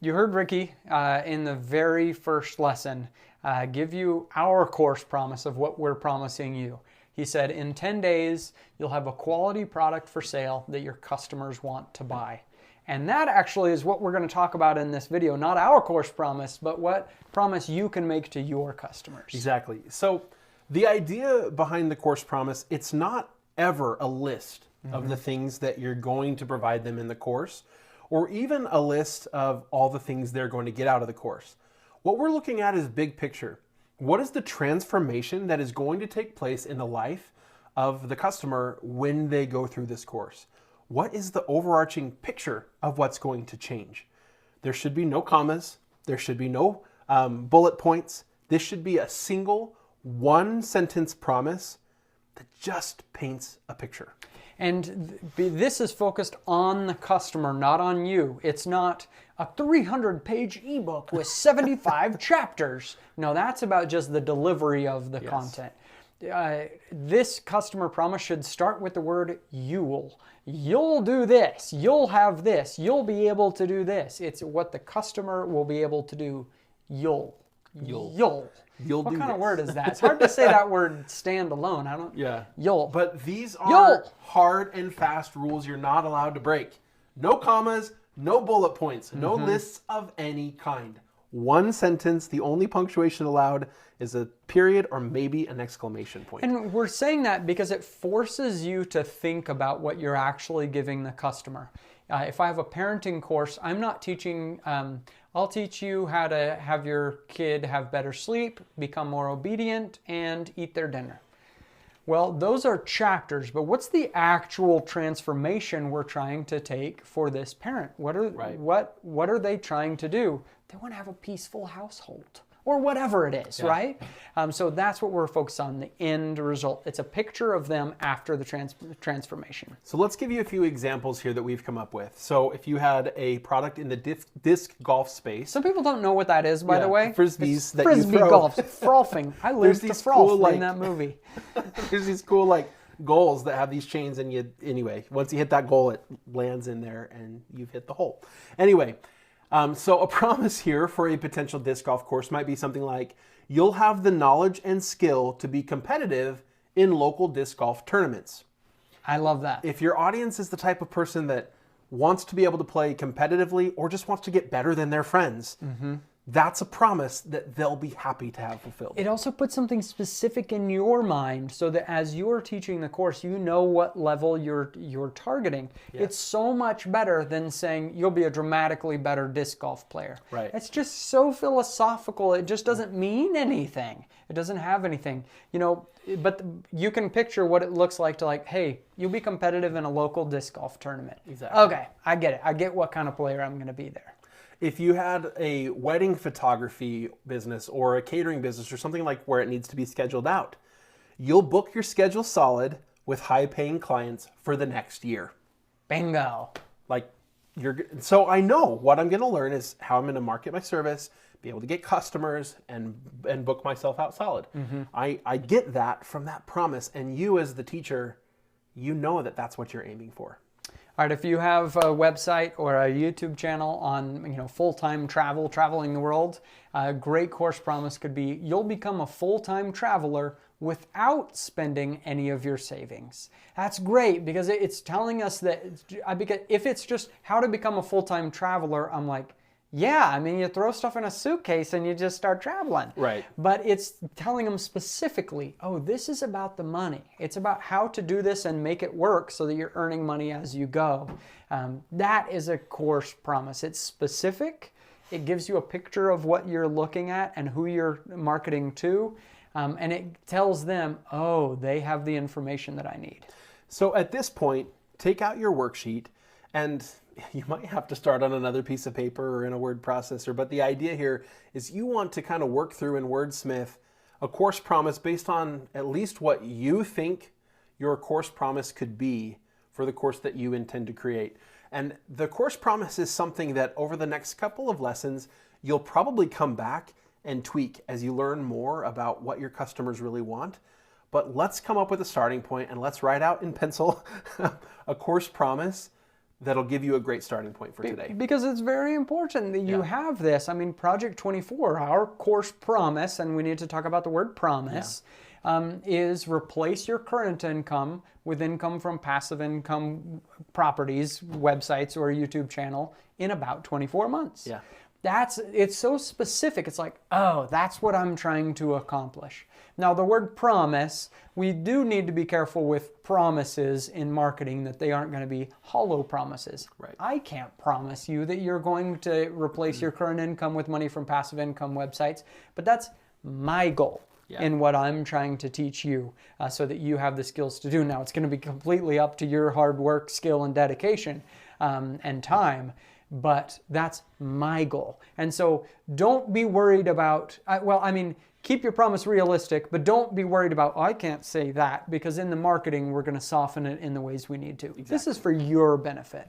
You heard Ricky in the very first lesson give you our course promise of what we're promising you. He said, in 10 days, you'll have a quality product for sale that your customers want to buy. And that actually is what we're going to talk about in this video. Not our course promise, but what promise you can make to your customers. Exactly. So the idea behind the course promise, it's not ever a list of the things that you're going to provide them in the course, or even a list of all the things they're going to get out of the course. What we're looking at is big picture. What is the transformation that is going to take place in the life of the customer when they go through this course? What is the overarching picture of what's going to change? There should be no commas. There should be no bullet points. This should be a single one-sentence promise that just paints a picture. And this is focused on the customer, not on you. It's not a 300-page ebook with 75 chapters. No, that's about just the delivery of the content. This customer promise should start with the word you'll. You'll do this. You'll have this. You'll be able to do this. It's what the customer will be able to do. You'll. What kind of word is that? It's hard to say that word stand alone. You'll. But these are hard and fast rules you're not allowed to break. No commas, no bullet points, no lists of any kind. One sentence, the only punctuation allowed is a period or maybe an exclamation point. And we're saying that because it forces you to think about what you're actually giving the customer. If I have a parenting course, I'm not teaching, I'll teach you how to have your kid have better sleep, become more obedient, and eat their dinner. Well, those are chapters, but what's the actual transformation we're trying to take for this parent? What are they trying to do? They want to have a peaceful household. Or whatever it is, right? So that's what we're focused on, the end result. It's a picture of them after the transformation. So let's give you a few examples here that we've come up with. So if you had a product in the disc golf space. Some people don't know what that is, by the way. Frisbees that Frisbee you throw. golf, frothing. I lived to froth in that movie. There's these cool goals that have these chains, and once you hit that goal, it lands in there and you've hit the hole. Anyway. So a promise here for a potential disc golf course might be something like, you'll have the knowledge and skill to be competitive in local disc golf tournaments. I love that. If your audience is the type of person that wants to be able to play competitively or just wants to get better than their friends, that's a promise that they'll be happy to have fulfilled. It also puts something specific in your mind so that as you're teaching the course, you know what level you're targeting. Yes. It's so much better than saying you'll be a dramatically better disc golf player. Right. It's just so philosophical. It just doesn't mean anything. It doesn't have anything. But you can picture what it looks like to hey, you'll be competitive in a local disc golf tournament. Exactly. Okay, I get it. I get what kind of player I'm going to be there. If you had a wedding photography business or a catering business or something like where it needs to be scheduled out, you'll book your schedule solid with high-paying clients for the next year. Bingo. So I know what I'm going to learn is how I'm going to market my service, be able to get customers, and book myself out solid. I get that from that promise, and you as the teacher, you know that that's what you're aiming for. All right, if you have a website or a YouTube channel on full-time traveling the world, a great course promise could be you'll become a full-time traveler without spending any of your savings. That's great because it's telling us that if it's just how to become a full-time traveler, I'm like, yeah, you throw stuff in a suitcase and you just start traveling. Right. But it's telling them specifically, oh, this is about the money. It's about how to do this and make it work so that you're earning money as you go. That is a course promise. It's specific. It gives you a picture of what you're looking at and who you're marketing to. And it tells them, oh, they have the information that I need. So at this point, take out your worksheet, and you might have to start on another piece of paper or in a word processor, but the idea here is you want to kind of work through in Wordsmith a course promise based on at least what you think your course promise could be for the course that you intend to create. And the course promise is something that over the next couple of lessons, you'll probably come back and tweak as you learn more about what your customers really want. But let's come up with a starting point and let's write out in pencil a course promise that'll give you a great starting point for today. Because it's very important that you have this. I mean, Project 24, our course promise, and we need to talk about the word promise, is replace your current income with income from passive income properties, websites, or a YouTube channel in about 24 months. Yeah. It's so specific. It's like, oh, that's what I'm trying to accomplish. Now, the word promise, we do need to be careful with promises in marketing, that they aren't going to be hollow promises. Right. I can't promise you that you're going to replace your current income with money from passive income websites, but that's my goal in what I'm trying to teach you, so that you have the skills to do. Now, it's going to be completely up to your hard work, skill, and dedication and time. But that's my goal. And so don't be worried about, keep your promise realistic, but don't be worried about, I can't say that, because in the marketing, we're going to soften it in the ways we need to. Exactly. This is for your benefit.